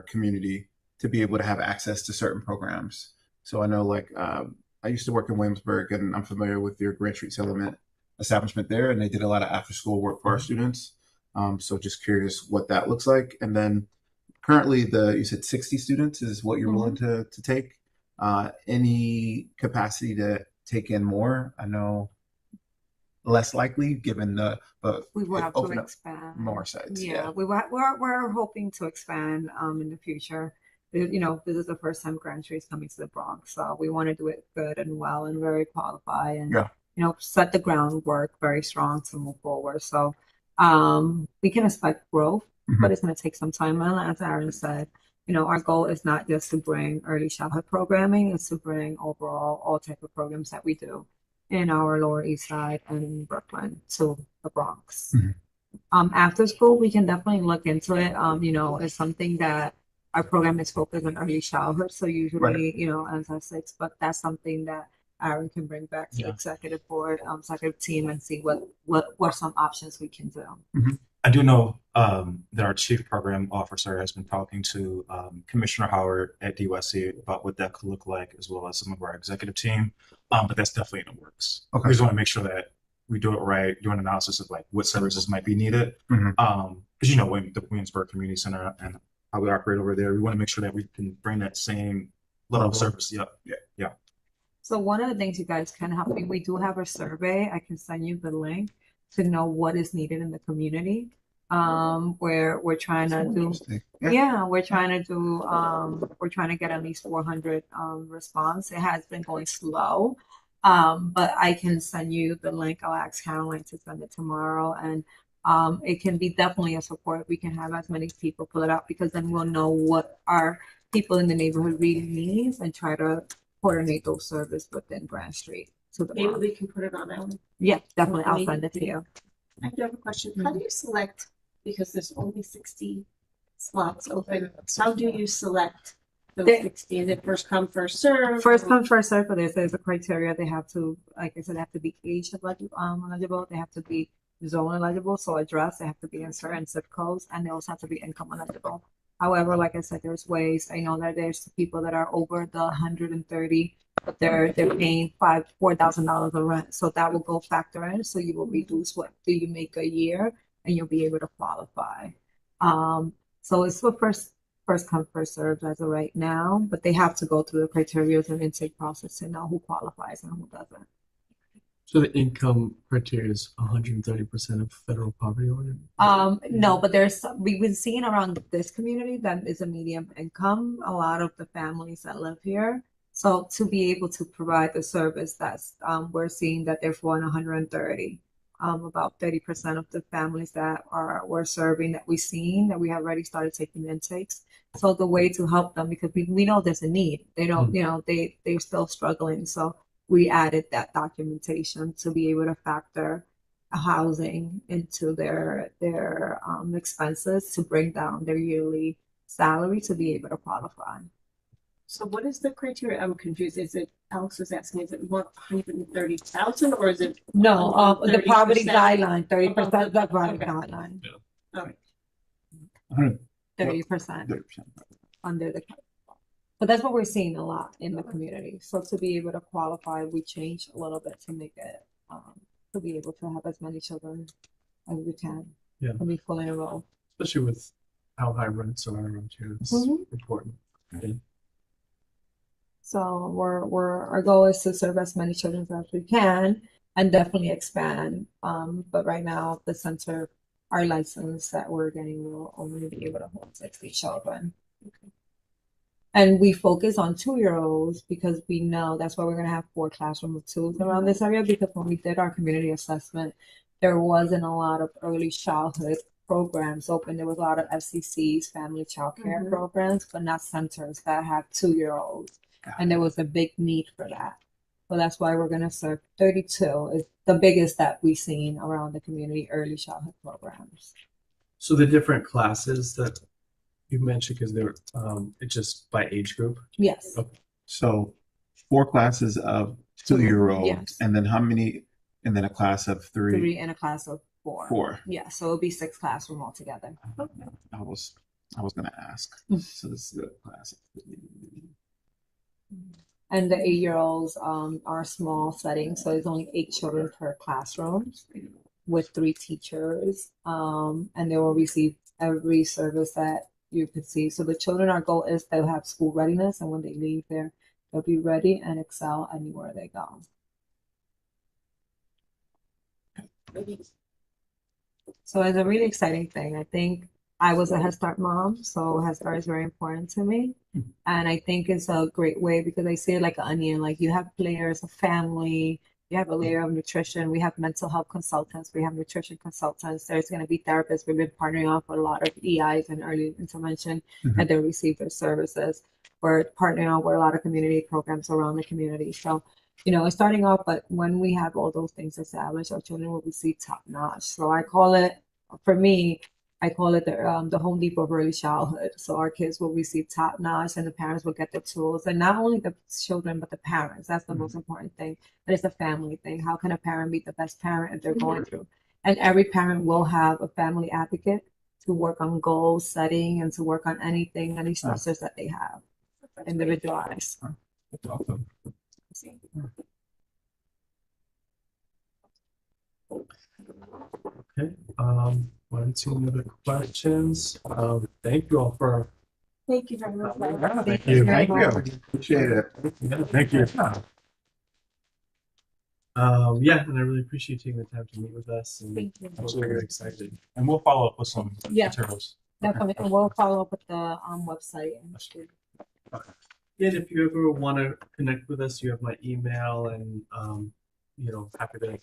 community to be able to have access to certain programs. So I know, like, I used to work in Williamsburg, and I'm familiar with your Grant Street Settlement establishment there, and they did a lot of after school work for our students. So just curious what that looks like. And then currently you said 60 students is what you're willing to take. Any capacity to take in more? I know less likely given but We will have to open up expand more sites. Yeah, we're hoping to expand in the future. You know, this is the first time Grant Street is coming to the Bronx, so we want to do it good and well and very qualified, and you know, set the groundwork very strong to move forward. So we can expect growth, but it's going to take some time. And as Aaron said, you know, our goal is not just to bring early childhood programming; it's to bring overall all type of programs that we do in our Lower East Side and Brooklyn to the Bronx. After school, we can definitely look into it. You know, it's something that our program is focused on early childhood. So usually, you know, as I said, but that's something that Aaron can bring back to the executive board, executive team, and see what some options we can do. I do know that our chief program officer has been talking to Commissioner Howard at DYC about what that could look like, as well as some of our executive team. But that's definitely in the works. Okay. We just want to make sure that we do it right, do an analysis of like what services might be needed. Because you know, the Williamsburg Community Center and how we operate over there, we want to make sure that we can bring that same level of service. Yeah. So one of the things you guys can help me, we do have a survey. I can send you the link to know what is needed in the community. Where we're trying to do, we're trying to get at least 400 response. It has been going slow, but I can send you the link. I'll ask Caroline to send it tomorrow, and it can be definitely a support. We can have as many people fill it out, because then we'll know what our people in the neighborhood really needs and try to coordinate those services within Grant Street. So Maybe we can put it on our. Yeah, definitely. I'll send it to you. I do have a question. How do you select, because there's only 60 slots open, how do you select those They- 60? Is it first come, first serve? First come, first serve for this. There's a criteria. They have to, like I said, they have to be age eligible. They have to be zone eligible. So address, they have to be in certain zip codes, and they also have to be income eligible. However, like I said, there's ways. I know that there's people that are over the 130, but they're paying $4,000 of rent. So that will go factor in. So you will reduce what do you make a year, and you'll be able to qualify. So it's for first come, first served as of right now, but they have to go through the criteria and intake process to know who qualifies and who doesn't. So the income criteria is 130% of federal poverty line? No, but we've been seeing around this community that is a medium income, a lot of the families that live here. So to be able to provide the service that's, we're seeing that they're for 130. About 30% of the families that we're serving that we've seen that we have already started taking intakes. So the way to help them, because we know there's a need. They don't, they're still struggling. So we added that documentation to be able to factor housing into their expenses to bring down their yearly salary to be able to qualify. So what is the criteria? I'm confused. Is it, Alex was asking, is it 130,000 or is it? No, the 30%? poverty guideline, 30% Above of the poverty okay. guideline, All right. 30% 30%. under the. But that's what we're seeing a lot in the community. So to be able to qualify, we changed a little bit to make it, to be able to have as many children as we can. Yeah. And be fully enrolled. Especially with how high rents are around here. It's Mhm. important. Yeah. So our goal is to serve as many children as we can and definitely expand. But right now the center, our license that we're getting will only be able to hold 60 children. And we focus on 2-year-olds because we know that's why we're gonna have 4 classroom of 2s around this area, because when we did our community assessment, there wasn't a lot of early childhood programs open. There was a lot of FCCs, family child care programs, but not centers that have 2-year-olds. And there was a big need for that. So that's why we're gonna serve 32 is the biggest that we've seen around the community early childhood programs. So the different classes that you mentioned, because they're it's just by age group. Yes. Okay. So 4 classes of 2-year-olds, Yes. and then how many? And then a class of 3. 3 and a class of 4. 4. Yeah, so it'll be 6 classroom altogether. I was gonna ask. So this is the class of 3. And the 8-year-olds are a small setting, so there's only 8 children per classroom with 3 teachers. And they will receive every service that you could see. So the children, our goal is they'll have school readiness, and when they leave there, they'll be ready and excel anywhere they go. So it's a really exciting thing. I think I was a Head Start mom, so Head Start is very important to me. And I think it's a great way because I see it like an onion. Like you have layers of family, you have a layer of nutrition, we have mental health consultants, we have nutrition consultants, there's going to be therapists. We've been partnering up with a lot of EIs and early intervention and they receive their services. We're partnering up with a lot of community programs around the community. So, it's starting off, but when we have all those things established, our children will receive top notch. So I call it, for me, the Home Depot of early childhood. So our kids will receive top notch and the parents will get the tools. And not only the children, but the parents. That's the most important thing. But it's a family thing. How can a parent be the best parent if they're going through? And every parent will have a family advocate to work on goal setting and to work on anything, any stressors that they have, individualized. That's awesome. Okay. One, two other questions. Thank you all for. Thank you very much. Thank you. Thank you. Appreciate it. Thank you. Yeah, and I really appreciate you taking the time to meet with us. And Thank you. I'm very excited. And we'll follow up with some Yeah. materials. Definitely. And we'll follow up with the website. Yeah, and if you ever want to connect with us, you have my email, and happy to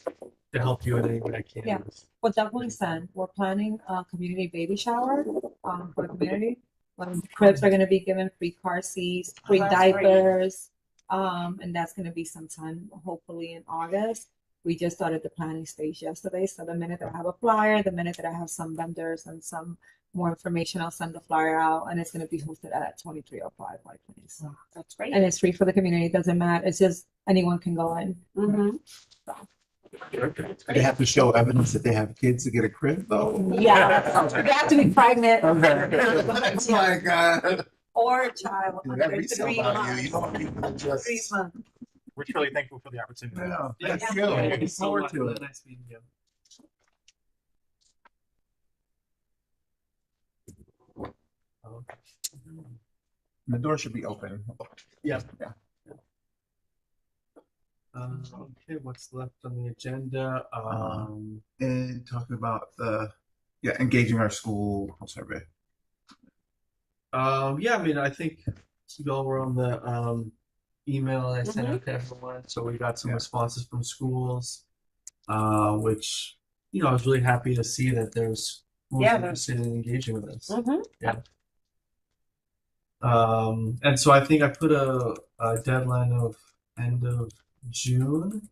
help you in any way I can. Yeah. Well, definitely send. We're planning a community baby shower for the community. Cribs are going to be given, free car seats, free That's great. diapers, and that's going to be sometime hopefully in August. We just started the planning stage yesterday. So the minute that I have a flyer, the minute that I have some vendors and some more information, I'll send the flyer out, and it's going to be hosted at 2305 White Plains. That's great. And it's free for the community. It doesn't matter. It's just anyone can go in. Mm-hmm. They have to show evidence that they have kids to get a crib, though. Yeah, you have to be pregnant. Oh my God. Or a child Dude, that under resale 3 value, you months. don't even just. 3 months. We're truly thankful for the opportunity. Yeah, Yes. thank you. Thank Looking you so forward much. to Really it. nice meeting you. The door should be open. Yeah. Yeah. Okay, what's left on the agenda? And talking about engaging our school survey. Yeah, I mean, I think you all were on the email I sent out to everyone, so we got some responses from schools, which I was really happy to see that there's schools interested in engaging with us. Yeah. And so I think I put a deadline of end of June.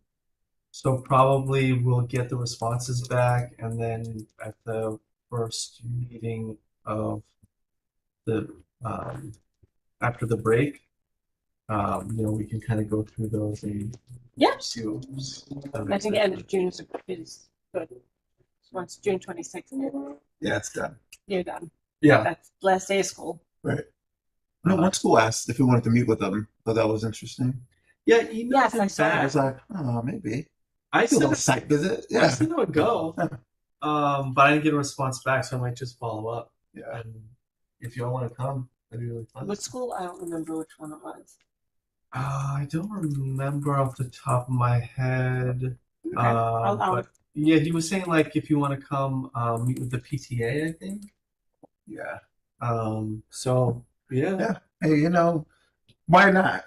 So probably we'll get the responses back, and then at the first meeting of the after the break, we can kind of go through those and see what. I think end of June is good. Once June 26th, Yeah, it's done. you're done. Yeah. That's last day of school. Right. No, one school asked if we wanted to meet with them, but that was interesting. Yeah, email Yes, I saw I that. was like, oh, maybe. I A little said site visit. I Yeah. said it would go, but I didn't get a response back, so I might just follow up. Yeah. And if y'all want to come, that'd be really fun. What school? I don't remember which one it was. I don't remember off the top of my head. Okay. I'll- But yeah, he was saying like if you want to come meet with the PTA, I think. Yeah. So yeah. Yeah. Hey, why not?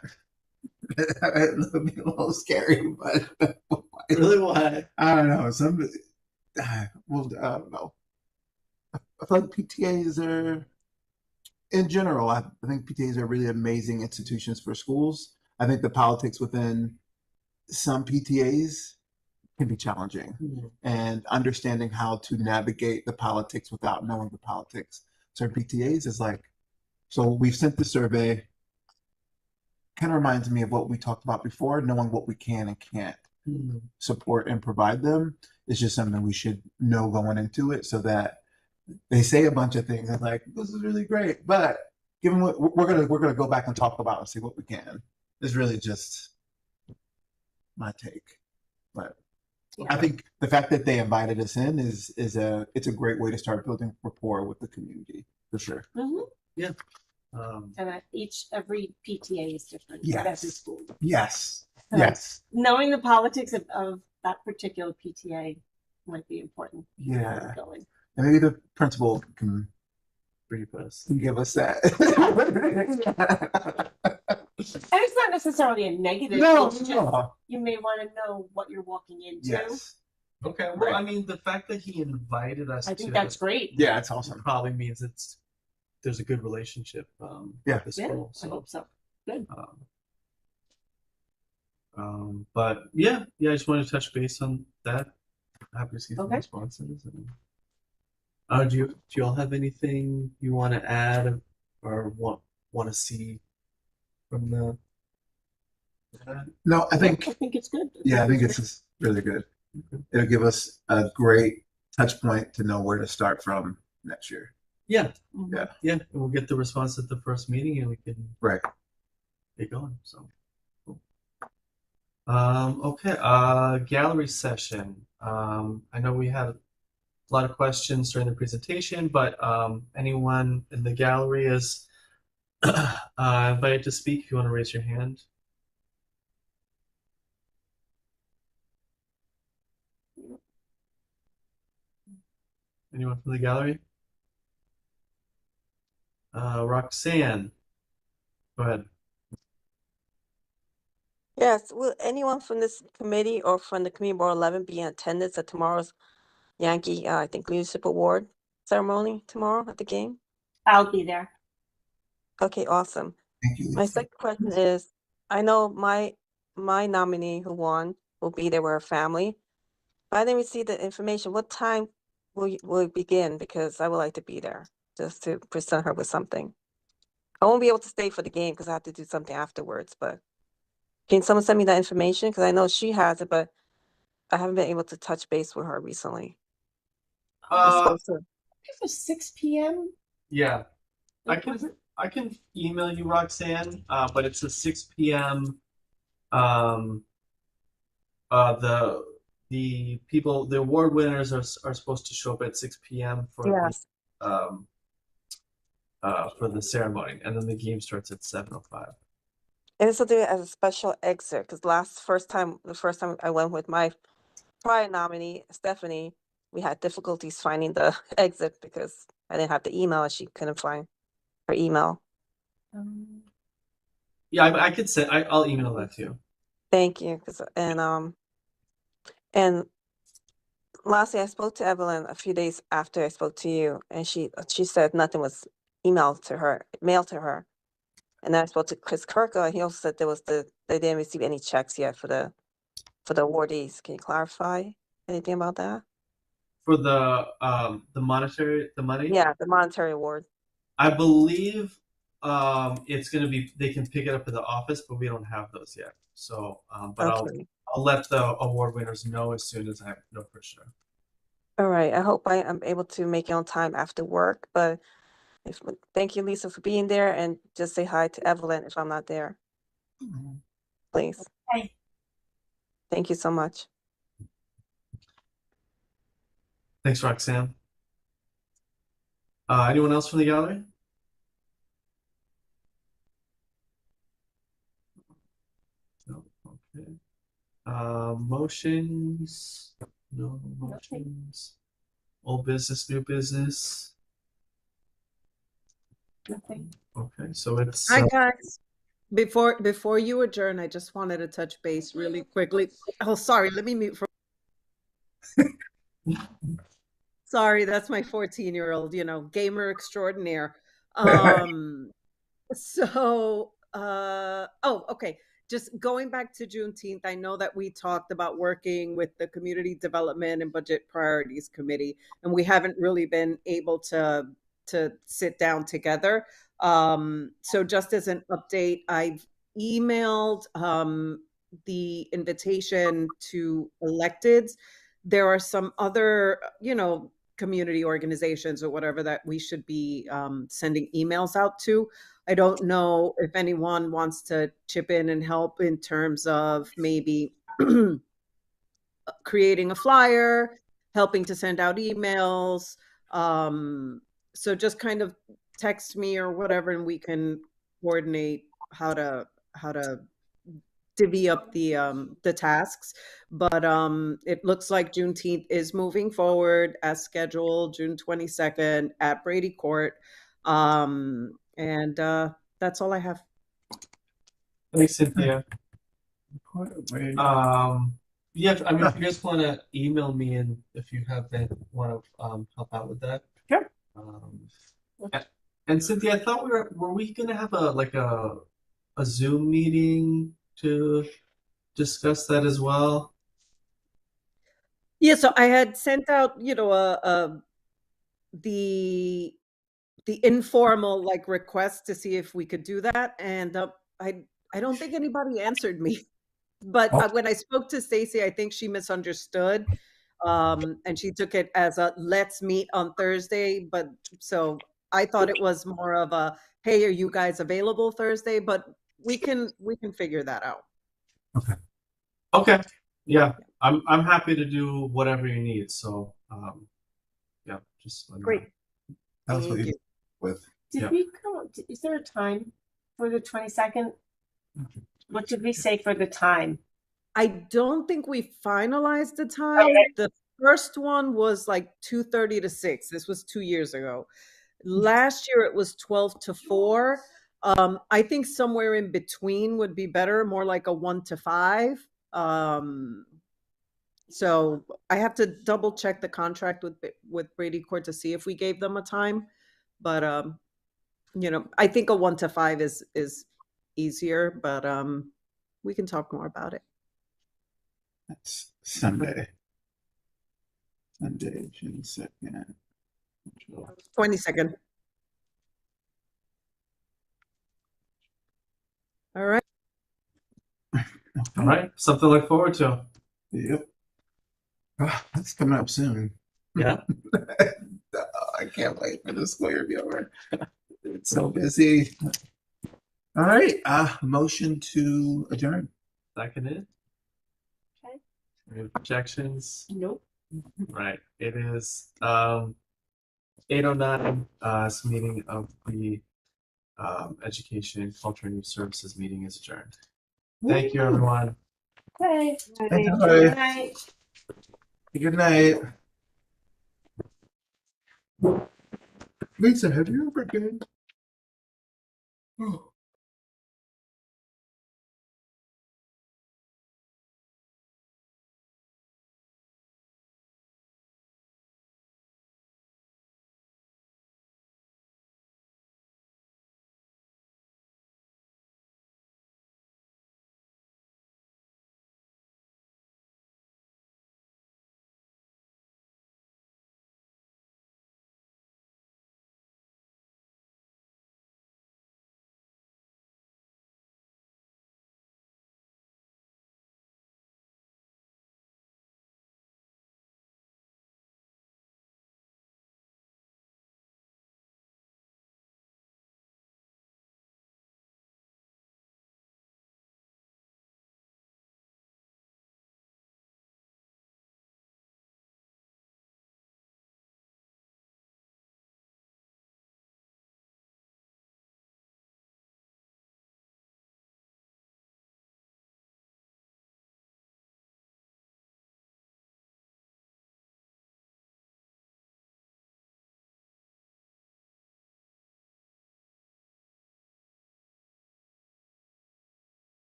It would be a little scary, but Really, why? I don't know. I don't know. I feel like PTAs are, in general, I think PTAs are really amazing institutions for schools. I think the politics within some PTAs can be challenging, and understanding how to navigate the politics without knowing the politics. Certain PTAs is like, so we've sent the survey. Kind of reminds me of what we talked about before, knowing what we can and can't support and provide them is just something we should know going into it, so that they say a bunch of things and like, this is really great, but given what we're gonna go back and talk about and see what we can, is really just my take. But I think the fact that they invited us in it's a great way to start building rapport with the community for sure. Yeah. And every PTA is different. Yes. At every school. Yes. So Yes. Knowing the politics of that particular PTA might be important. Yeah. Going. And maybe the principal can brief us, give us that. And it's not necessarily a negative. No, it's just no. you may want to know what you're walking into. Yes. Okay. Well, I mean, the fact that he invited us, I think to that's great. Yeah, it's awesome. Probably means there's a good relationship. Yeah. With the Yeah, school. I hope so. Good. But yeah, I just wanted to touch base on that. Happy to see some Okay. responses. And, do you all have anything you want to add or want to see from the? No, I think it's good. Yeah, I think it's just really good. It'll give us a great touch point to know where to start from next year. Yeah. Yeah. Yeah. And we'll get the response at the first meeting and we can get going. So cool. Okay. Gallery session. I know we had a lot of questions during the presentation, but anyone in the gallery is invited to speak if you want to raise your hand. Anyone from the gallery? Roxanne, go ahead. Yes, will anyone from this committee or from the Community Board 11 be in attendance at tomorrow's Yankee, I think, Leadership Award ceremony tomorrow at the game? I'll be there. Okay, awesome. Thank you. My second question is, I know my nominee who won will be there with her family. But I didn't receive the information. What time will it begin? Because I would like to be there just to present her with something. I won't be able to stay for the game because I have to do something afterwards. But can someone send me that information? Because I know she has it, but I haven't been able to touch base with her recently. I'm supposed to. It was 6 p.m. Yeah, I can email you, Roxanne, but it's a 6 p.m. The people, the award winners are supposed to show up at 6 p.m. for Yes. for the ceremony, and then the game starts at 7:05. And this will do it as a special exit because the first time I went with my prior nominee, Stephanie, we had difficulties finding the exit because I didn't have the email and she couldn't find her email. Yeah, I could say I'll email that to you. Thank you. And lastly, I spoke to Evelyn a few days after I spoke to you, and she said nothing was mailed to her. And then I spoke to Chris Kirka, and he also said they didn't receive any checks yet for the awardees. Can you clarify anything about that? For the money? Yeah, the monetary award. I believe it's gonna be, they can pick it up in the office, but we don't have those yet. So but Okay. I'll let the award winners know as soon as I know for sure. All right. I hope I am able to make it on time after work. But thank you, Lisa, for being there, and just say hi to Evelyn if I'm not there. Please. Hi. Thank you so much. Thanks, Roxanne. Anyone else from the gallery? No. Okay. Motions? No motions. Old business, new business. Nothing. Okay, so it's Hi, guys. Before you adjourn, I just wanted to touch base really quickly. Oh, sorry. Let me mute for. Sorry, that's my 14-year-old, gamer extraordinaire. Okay. Just going back to Juneteenth, I know that we talked about working with the Community Development and Budget Priorities Committee, and we haven't really been able to sit down together. So just as an update, I've emailed the invitation to electeds. There are some other, community organizations or whatever that we should be sending emails out to. I don't know if anyone wants to chip in and help in terms of maybe creating a flyer, helping to send out emails. So just kind of text me or whatever, and we can coordinate how to divvy up the tasks. But it looks like Juneteenth is moving forward as scheduled, June 22nd at Brady Court. And that's all I have. Thanks, Cynthia. Yeah, I mean, if you guys want to email me, and if you have that, want to help out with that. Sure. And Cynthia, I thought were we gonna have a Zoom meeting to discuss that as well? Yeah, so I had sent out, the informal request to see if we could do that, and I don't think anybody answered me. But when I spoke to Stacy, I think she misunderstood, and she took it as a let's meet on Thursday. But so I thought it was more of a, hey, are you guys available Thursday? But we can figure that out. Okay. Yeah, I'm happy to do whatever you need. So yeah, just let me know. Great. That's what Thank you you. with. Did we come? Is there a time for the 22nd? What did we say for the time? I don't think we finalized the time. Okay. The first one was 2:30 to 6. This was 2 years ago. Last year it was 12 to 4. I think somewhere in between would be better, more like a 1 to 5. So I have to double check the contract with Brady Court to see if we gave them a time. But I think a 1 to 5 is easier, but we can talk more about it. That's Sunday. Sunday, June 2nd. 22nd. All right. All right, something to look forward to. Yep. That's coming up soon. Yeah. I can't wait for the school year to be over. It's so busy. All right, motion to adjourn. Seconded. Okay. Any objections? Nope. Right, it is 8:09. This meeting of the Education, Culture, and Youth Services meeting is adjourned. Thank you, everyone. Okay. Good night. Good night. Lisa, have you ever been? Oh.